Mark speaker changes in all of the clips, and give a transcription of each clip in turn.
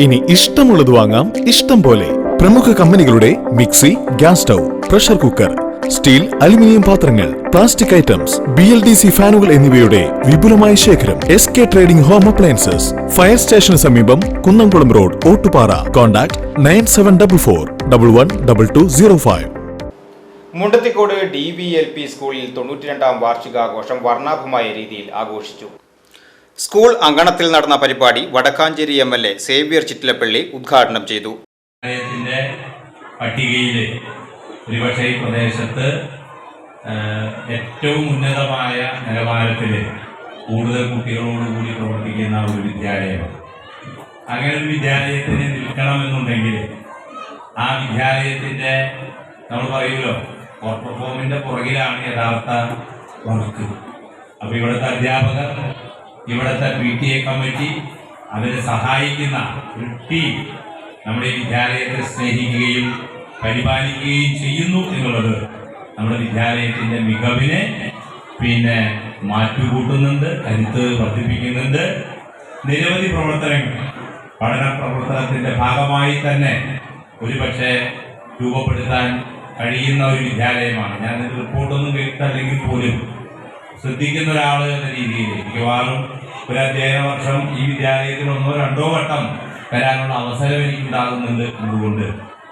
Speaker 1: ഇനി ഇഷ്ടമുള്ളത് വാങ്ങാം ഇഷ്ടം പോലെ. പ്രമുഖ കമ്പനികളുടെ mixie, gas stove, pressure cooker, steel, aluminium പാത്രങ്ങൾ, പ്ലാസ്റ്റിക് ഐറ്റംസ്, BLDC ഫാനുകൾ എന്നിവയുടെ വിപുലമായ ശേഖരം. SK trading home appliances, fire സ്റ്റേഷന് സമീപം, Kunnamkulam road, Ottupara. Contact 9744112205.
Speaker 2: Mundathikode DVLP സ്കൂളിൽ 92ാം വാർഷികാഘോഷം വർണ്ണാഭമായ രീതിയിൽ ആഘോഷിച്ചു. സ്കൂൾ അങ്കണത്തിൽ നടന്ന പരിപാടി വടക്കാഞ്ചേരി MLA സേവ്യർ ചിറ്റിലപ്പള്ളി ഉദ്ഘാടനം ചെയ്തു.
Speaker 3: പട്ടികയിൽ ഒരുപക്ഷെ ഈ പ്രദേശത്ത് ഏറ്റവും ഉന്നതമായ നിലവാരത്തിൽ കൂടുതൽ കുട്ടികളോടുകൂടി പ്രവർത്തിക്കുന്ന ഒരു വിദ്യാലയമാണ്. അങ്ങനെ ഒരു വിദ്യാലയത്തിന് നിൽക്കണമെന്നുണ്ടെങ്കിൽ ആ വിദ്യാലയത്തിൻ്റെ നമ്മൾ പറയുമല്ലോ പെർഫോമിൻ്റെ പുറകിലാണ് യഥാർത്ഥ വർക്ക്. അപ്പോൾ ഇവിടുത്തെ അധ്യാപകർ, ഇവിടുത്തെ PTA കമ്മിറ്റി, അവരെ സഹായിക്കുന്ന ഒരു ടീം നമ്മുടെ ഈ വിദ്യാലയത്തെ സ്നേഹിക്കുകയും പരിപാലിക്കുകയും ചെയ്യുന്നു എന്നുള്ളത് നമ്മുടെ വിദ്യാലയത്തിൻ്റെ മികവിനെ മാറ്റുകൂട്ടുന്നുണ്ട്, കരുത്ത് വർദ്ധിപ്പിക്കുന്നുണ്ട്. നിരവധി പ്രവർത്തനങ്ങൾ പഠന പ്രവർത്തനത്തിൻ്റെ ഭാഗമായി തന്നെ ഒരുപക്ഷെ രൂപപ്പെടുത്താൻ കഴിയുന്ന ഒരു വിദ്യാലയമാണ്. ഞാൻ റിപ്പോർട്ടൊന്നും കേട്ടല്ലെങ്കിൽ പോലും ശ്രദ്ധിക്കുന്ന ഒരാൾ എന്ന രീതിയിൽ മിക്കവാറും ഒരു അധ്യയന വർഷം ഈ വിദ്യാലയത്തിൽ 1-2 വട്ടം വരാനുള്ള അവസരം എനിക്കുണ്ടാകുന്നുണ്ട്. അതുകൊണ്ട്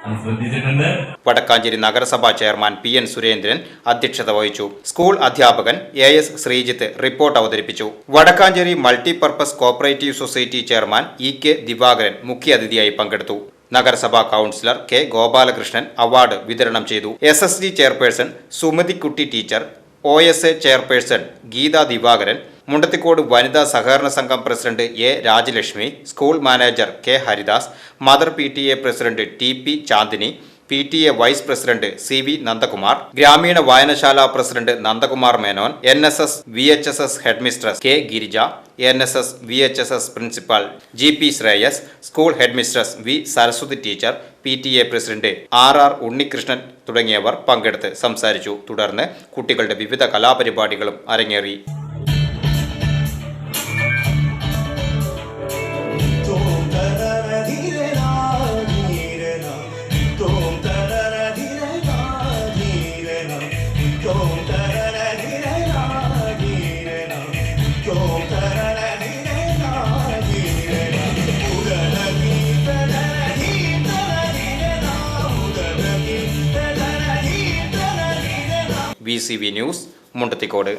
Speaker 3: അത് ശ്രദ്ധിച്ചിട്ടുണ്ട്.
Speaker 2: വടക്കാഞ്ചേരി നഗരസഭാ ചെയർമാൻ PN സുരേന്ദ്രൻ അധ്യക്ഷത വഹിച്ചു. സ്കൂൾ അധ്യാപകൻ AS ശ്രീജിത്ത് റിപ്പോർട്ട് അവതരിപ്പിച്ചു. Vadakkanchery multipurpose cooperative society chairman EK Divakaran മുഖ്യാതിഥിയായി പങ്കെടുത്തു. നഗരസഭാ കൗൺസിലർ K ഗോപാലകൃഷ്ണൻ അവാർഡ് വിതരണം ചെയ്തു. SSD chairperson Sumathikutty teacher, OSA chairperson Geetha Divakaran, Mundathikode വനിതാ സഹകരണ സംഘം president A Rajalakshmi, school manager K Haridas, mother PTA president TP Chandini, PTA vice president CV Nandakumar, ഗ്രാമീണ വായനശാല president Nandakumar Menon, NSS VHSS headmistress K Girija, NSS VHSS principal GP Shreyas, school headmistress V Saraswathi teacher, PTA president RR Unnikrishnan തുടങ്ങിയവർ പങ്കെടുത്ത് സംസാരിച്ചു. തുടർന്ന് കുട്ടികളുടെ വിവിധ കലാപരിപാടികളും അരങ്ങേറി. VCV news, Mundathikode.